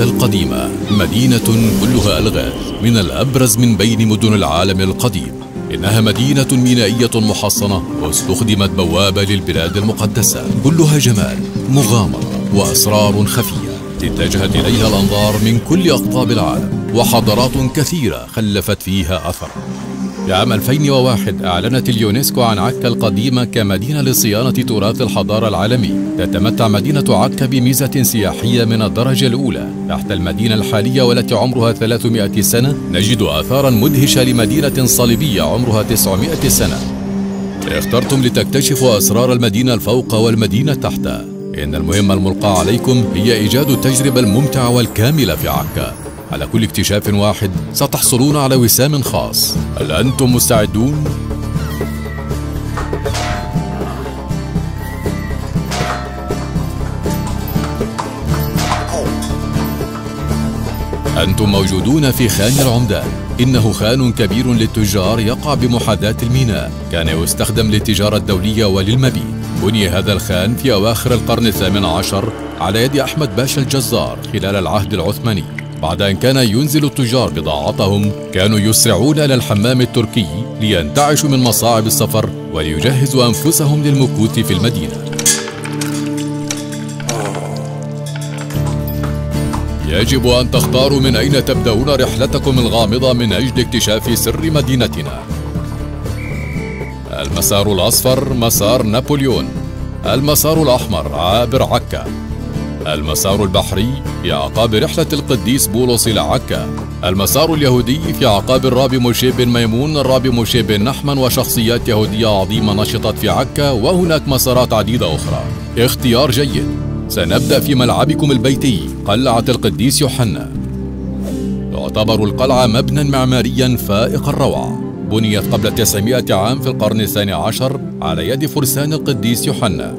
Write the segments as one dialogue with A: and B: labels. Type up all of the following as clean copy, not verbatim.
A: عكا القديمة مدينة كلها ألغاز، من الأبرز من بين مدن العالم القديم. إنها مدينة مينائية محصنة واستخدمت بوابة للبلاد المقدسة، كلها جمال، مغامرة وأسرار خفية اتجهت إليها الأنظار من كل أقطاب العالم، وحضارات كثيرة خلفت فيها أثر. في عام 2001 أعلنت اليونسكو عن عكا القديمة كمدينة لصيانة تراث الحضارة العالمي. تتمتع مدينة عكا بميزة سياحية من الدرجة الأولى. تحت المدينة الحالية والتي عمرها 300 سنة نجد آثارا مدهشة لمدينة صليبية عمرها 900 سنة. اخترتم لتكتشفوا أسرار المدينة الفوق والمدينة تحت. إن المهمة الملقاة عليكم هي إيجاد التجربة الممتعة والكاملة في عكا. على كل اكتشاف واحد ستحصلون على وسام خاص. هل أنتم مستعدون؟ أنتم موجودون في خان العمدان. إنه خان كبير للتجار يقع بمحاذاة الميناء، كان يستخدم للتجارة الدولية وللمبيت. بني هذا الخان في أواخر القرن الثامن عشر على يد أحمد باشا الجزار خلال العهد العثماني. بعد أن كان ينزل التجار بضاعتهم كانوا يسرعون إلى الحمام التركي لينتعشوا من مصاعب السفر وليجهزوا أنفسهم للمكوث في المدينة. يجب أن تختاروا من أين تبدأون رحلتكم الغامضة من أجل اكتشاف سر مدينتنا. المسار الأصفر مسار نابليون، المسار الأحمر عابر عكا، المسار البحري في أعقاب رحلة القديس بولس إلى عكا، المسار اليهودي في أعقاب الرابي موشي بن ميمون، الرابي موشي بن نحمن وشخصيات يهودية عظيمة نشطت في عكا، وهناك مسارات عديدة أخرى. اختيار جيد. سنبدأ في ملعبكم البيتي قلعة القديس يوحنا. تعتبر القلعة مبنى معماريا فائق الروعة، بنيت قبل 900 عام في القرن الثاني عشر على يد فرسان القديس يوحنا.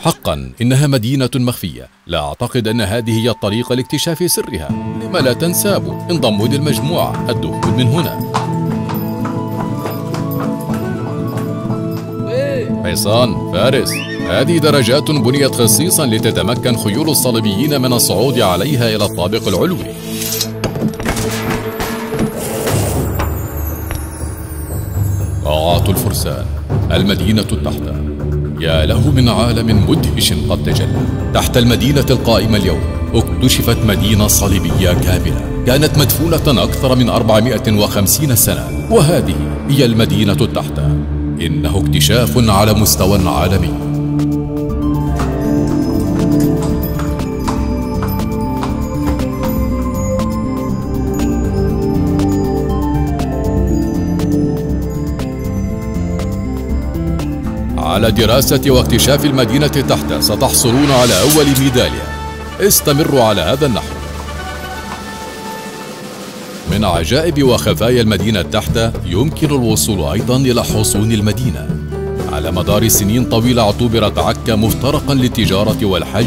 A: حقا إنها مدينة مخفية، لا أعتقد أن هذه هي الطريقة لاكتشاف سرها. لما لا تنسابوا؟ انضموا للمجموعة، الدخول من هنا. حصان فارس، هذه درجات بنيت خصيصا لتتمكن خيول الصليبيين من الصعود عليها إلى الطابق العلوي. قاعة الفرسان، المدينة التحتة. يا له من عالم مدهش قد تجلى. تحت المدينة القائمة اليوم اكتشفت مدينة صليبية كاملة كانت مدفونة أكثر من 450 سنة، وهذه هي المدينة التحتة. إنه اكتشاف على مستوى عالمي. على دراسة واكتشاف المدينة تحت ستحصلون على أول ميدالية. استمروا على هذا النحو. من عجائب وخفايا المدينة تحت يمكن الوصول أيضا إلى حصون المدينة. على مدار سنين طويلة اعتبرت عكا مفترقا للتجارة والحج.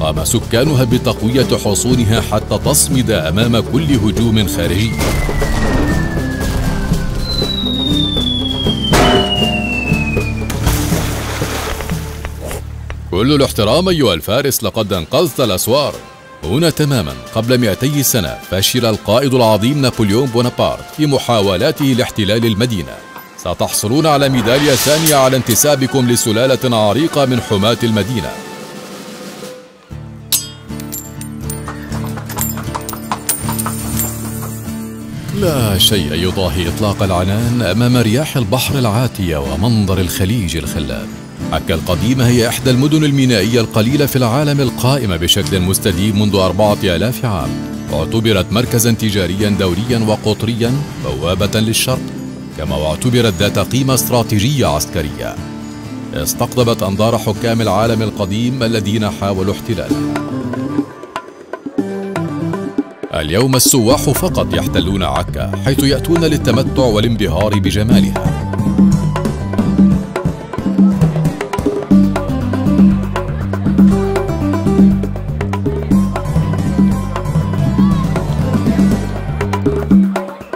A: قام سكانها بتقوية حصونها حتى تصمد أمام كل هجوم خارجي. كل الاحترام أيها الفارس، لقد أنقذت الأسوار. هنا تماما قبل 200 سنة فشل القائد العظيم نابليون بونابرت في محاولاته لاحتلال المدينة. ستحصلون على ميدالية ثانية على انتسابكم لسلالة عريقة من حماة المدينة. لا شيء يضاهي إطلاق العنان أمام رياح البحر العاتية ومنظر الخليج الخلاب. عكا القديمة هي إحدى المدن المينائية القليلة في العالم القائمة بشكل مستديم منذ 4000 عام. اعتبرت مركزا تجاريا دوليا وقطريا، بوابة للشرق، كما اعتبرت ذات قيمة استراتيجية عسكرية. استقطبت أنظار حكام العالم القديم الذين حاولوا احتلالها. اليوم السواح فقط يحتلون عكا، حيث يأتون للتمتع والانبهار بجمالها.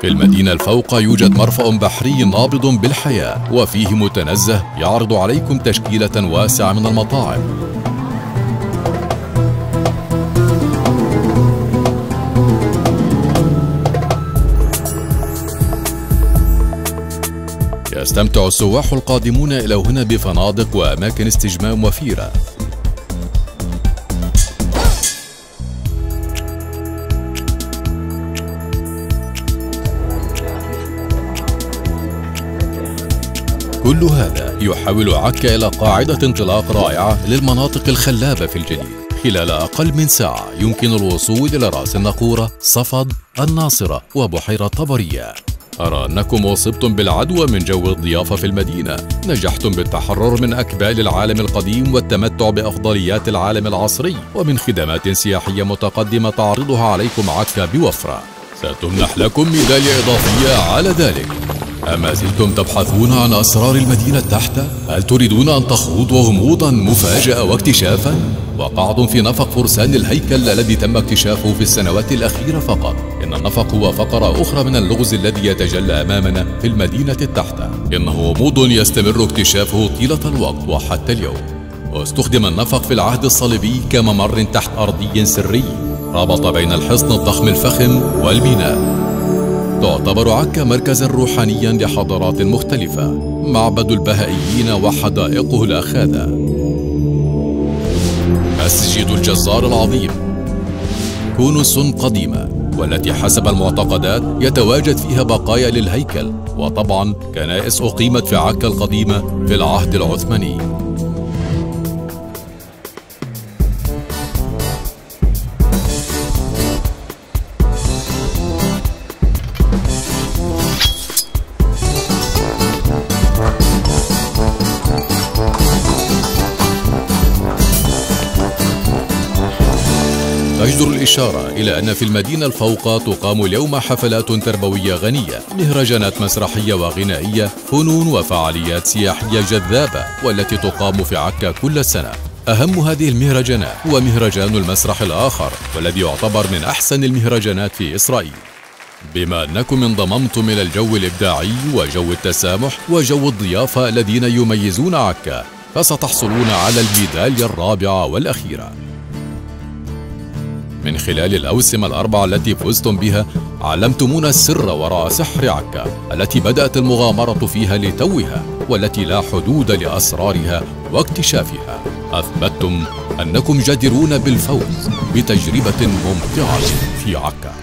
A: في المدينة الفوق يوجد مرفأ بحري نابض بالحياة، وفيه متنزه يعرض عليكم تشكيلة واسعة من المطاعم. يستمتع السواح القادمون إلى هنا بفنادق وأماكن استجمام وفيرة. كل هذا يحول عكا إلى قاعدة انطلاق رائعة للمناطق الخلابة في الجليل. خلال أقل من ساعة يمكن الوصول إلى رأس النقورة، صفد، الناصرة وبحيرة طبرية. أرى أنكم أصبتم بالعدوى من جو الضيافة في المدينة. نجحتم بالتحرر من أكبال العالم القديم والتمتع بأفضليات العالم العصري ومن خدمات سياحية متقدمة تعرضها عليكم عكا بوفرة. ستمنح لكم ميدالية إضافية على ذلك. أما زلتم تبحثون عن أسرار المدينة التحتة؟ هل تريدون أن تخوضوا غموضا مفاجأة واكتشافا؟ وقعتم في نفق فرسان الهيكل الذي تم اكتشافه في السنوات الأخيرة فقط. إن النفق هو فقرة أخرى من اللغز الذي يتجلى أمامنا في المدينة التحتة. إنه غموض يستمر اكتشافه طيلة الوقت وحتى اليوم. واستخدم النفق في العهد الصليبي كممر تحت أرضي سري ربط بين الحصن الضخم الفخم والميناء. تعتبر عكا مركزا روحانيا لحضارات مختلفة، معبد البهائيين وحدائقه الأخاذة، مسجد الجزار العظيم، كنوز قديمة والتي حسب المعتقدات يتواجد فيها بقايا للهيكل، وطبعا كنائس أقيمت في عكا القديمة في العهد العثماني. تجدر الإشارة إلى أن في المدينة الفوق تقام اليوم حفلات تربوية غنية، مهرجانات مسرحية وغنائية، فنون وفعاليات سياحية جذابة والتي تقام في عكا كل سنة. أهم هذه المهرجانات هو مهرجان المسرح الآخر، والذي يعتبر من أحسن المهرجانات في إسرائيل. بما أنكم انضممتم إلى الجو الإبداعي وجو التسامح وجو الضيافة الذين يميزون عكا، فستحصلون على الميدالية الرابعة والأخيرة. من خلال الأوسمة الأربعة التي فزتم بها علمتمونا السر وراء سحر عكا التي بدأت المغامرة فيها لتوها، والتي لا حدود لأسرارها واكتشافها. أثبتتم أنكم جديرون بالفوز بتجربة ممتعة في عكا.